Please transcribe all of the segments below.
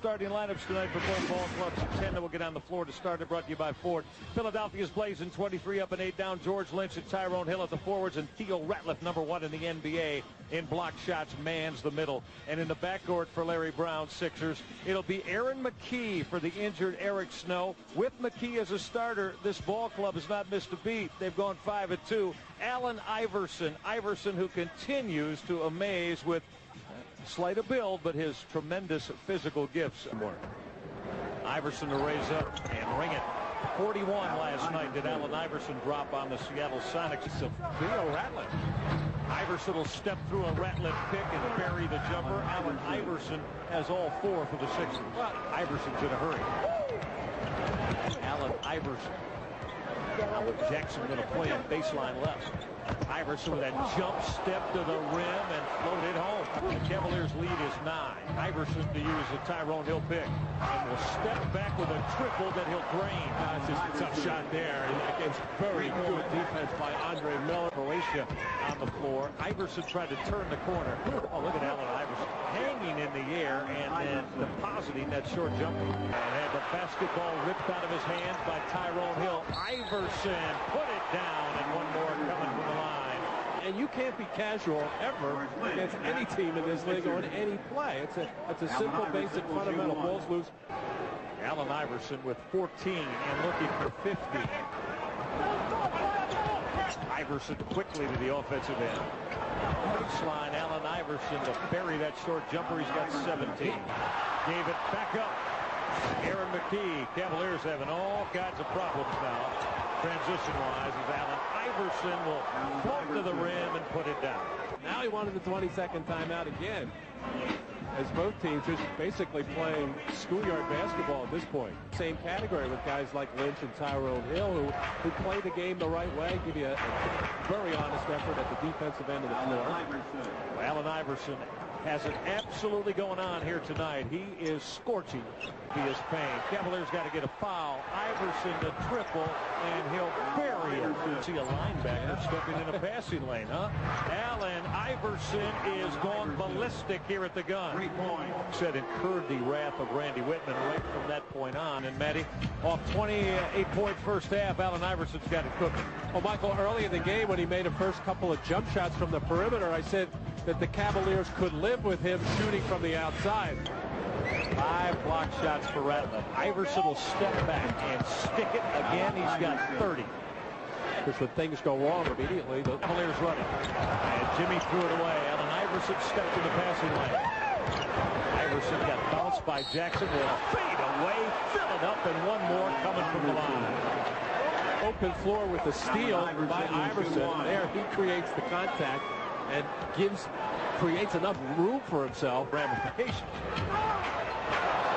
starting lineups tonight for both ball clubs. 10 that will get on the floor to start it, brought to you by Ford. Philadelphia's blazing 23 up and 8 down. George Lynch and Tyrone Hill at the forwards, and Theo Ratliff, #1 in the NBA in block shots, mans the middle. And in the backcourt for Larry Brown, Sixers, it'll be Aaron McKee for the injured Eric Snow. With McKee as a starter, this ball club has not missed a beat. They've gone 5-2. Allen Iverson, who continues to amaze with slight of build, but his tremendous physical gifts. Iverson to raise up and ring it. 41 last night did Allen Iverson drop on the Seattle Sonics. Theo Ratliff. Iverson will step through a Ratliff pick and bury the jumper. Allen Iverson has all 4 for the Sixers. Well, Iverson's in a hurry. Allen Iverson. Now with Jackson going to play on baseline left. Iverson with that jump step to the rim and float it home. The Cavaliers lead is 9. Iverson to use a Tyrone Hill pick and will step back with a triple that he'll drain. That's just a tough shot there against very good defense by Andre Miller. Croatia on the floor. Iverson tried to turn the corner. Oh, look at Allen Iverson hanging in the air and then depositing that short jumper. And had the basketball ripped out of his hands by Tyrone Hill. Iverson put it down, and one more coming from the line. And you can't be casual ever against any team in this league or in any play. It's a simple, basic, fundamental. Balls loose. Allen Iverson with 14 and looking for 50. Iverson quickly to the offensive end. Baseline, Allen Iverson to bury that short jumper. He's got 17. Gave it back up. Aaron McKee. Cavaliers having all kinds of problems now, transition-wise, as Allen Iverson will float to the rim and put it down. Now he wanted the 22nd timeout again, as both teams just basically playing schoolyard basketball at this point. Same category with guys like Lynch and Tyrone Hill who play the game the right way, give you a very honest effort at the defensive end of the floor. Well, Allen Iverson has it absolutely going on here tonight. He is scorching. He is paying. Cavaliers got to get a foul. Iverson to triple, and he'll bury it. See a linebacker stepping in a passing lane, huh? Allen Iverson is going ballistic here at the gun. 3 points. Said incurred the wrath of Randy Whitman right from that point on. And Matty, off 28-point first half, Allen Iverson's got it cooking. Well, Michael, early in the game when he made the first couple of jump shots from the perimeter, I said that the Cavaliers could live with him shooting from the outside. 5 block shots for Ratliff. Iverson will step back and stick it again. He's got 30. Because when things go wrong immediately, the Cavaliers running. And Jimmy threw it away. Allen Iverson stepped in the passing lane. Iverson got bounced by Jackson. Will fade away, fill it up, and one more coming from the line. Open floor with the steal by Iverson. There he creates the contact and creates enough room for himself. Ramifications.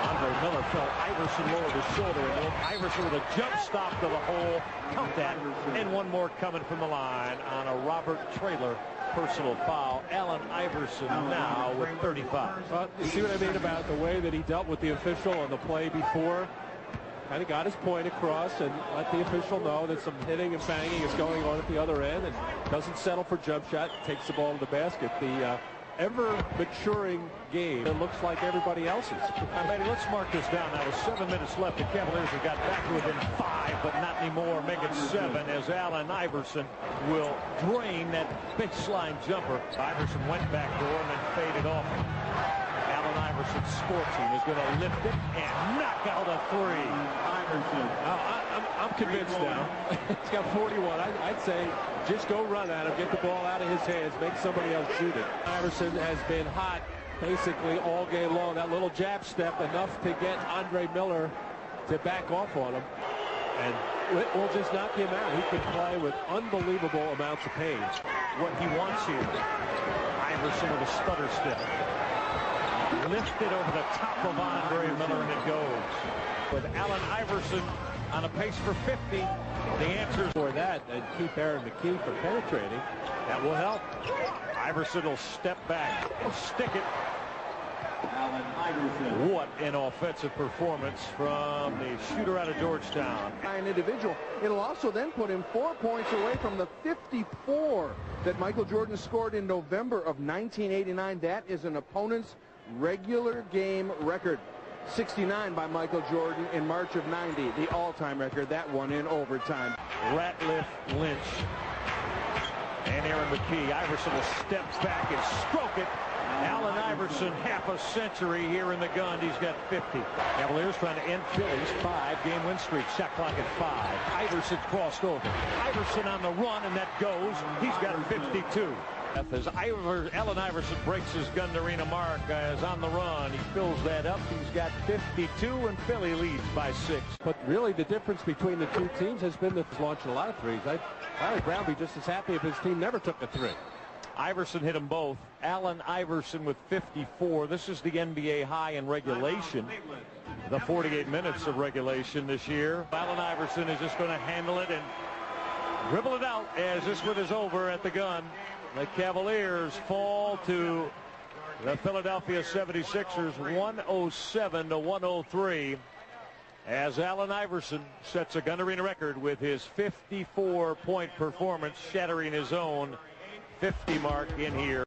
Andre Miller felt Iverson lowered his shoulder, and Iverson with a jump stop to the hole. Count that. And one more coming from the line on a Robert Traylor personal foul. Allen Iverson now with 35. You see what I mean about the way that he dealt with the official on the play before? Kind of got his point across and let the official know that some hitting and banging is going on at the other end, and doesn't settle for jump shot, takes the ball to the basket. The ever-maturing game, it looks like everybody else's. Let's mark this down. Now with 7 minutes left, the Cavaliers have got back to within 5, but not anymore. Make it 7 as Allen Iverson will drain that baseline jumper. Iverson went back door and then faded off. Allen Iverson scorching is going to lift it and knock out a 3. Iverson. I'm convinced now. He's got 41. I'd say just go run at him, get the ball out of his hands, make somebody else shoot it. Iverson has been hot basically all game long. That little jab step, enough to get Andre Miller to back off on him. And it will just knock him out. He can play with unbelievable amounts of pain. What he wants here. Iverson with a stutter step. Lifted over the top of Andre Miller, and it goes. With Allen Iverson on a pace for 50, the answer is for that, and keep Aaron McKee from penetrating. That will help. Iverson will step back, stick it. Allen Iverson. What an offensive performance from the shooter out of Georgetown. An individual. It'll also then put him 4 points away from the 54 that Michael Jordan scored in November of 1989. That is an opponent's regular game record. 69 by Michael Jordan in March of '90, the all-time record. That one in overtime. Ratliff, Lynch, and Aaron McKee. Iverson will step back and stroke it. Allen Iverson, half a century here in the gun. He's got 50. Cavaliers trying to end Philly's 5-game win streak. Shot clock at 5. Iverson crossed over. Iverson on the run, and that goes. He's got 52. As Allen Iverson breaks his gun arena mark as on the run, he fills that up. He's got 52, and Philly leads by 6. But really, the difference between the two teams has been that he's launched a lot of threes. I would Brown be just as happy if his team never took a three. Iverson hit them both. Allen Iverson with 54. This is the NBA high in regulation. The 48 minutes of regulation this year. Allen Iverson is just going to handle it and dribble it out as this one is over at the gun. The Cavaliers fall to the Philadelphia 76ers 107-103 as Allen Iverson sets a gun arena record with his 54-point performance, shattering his own 50 mark in here.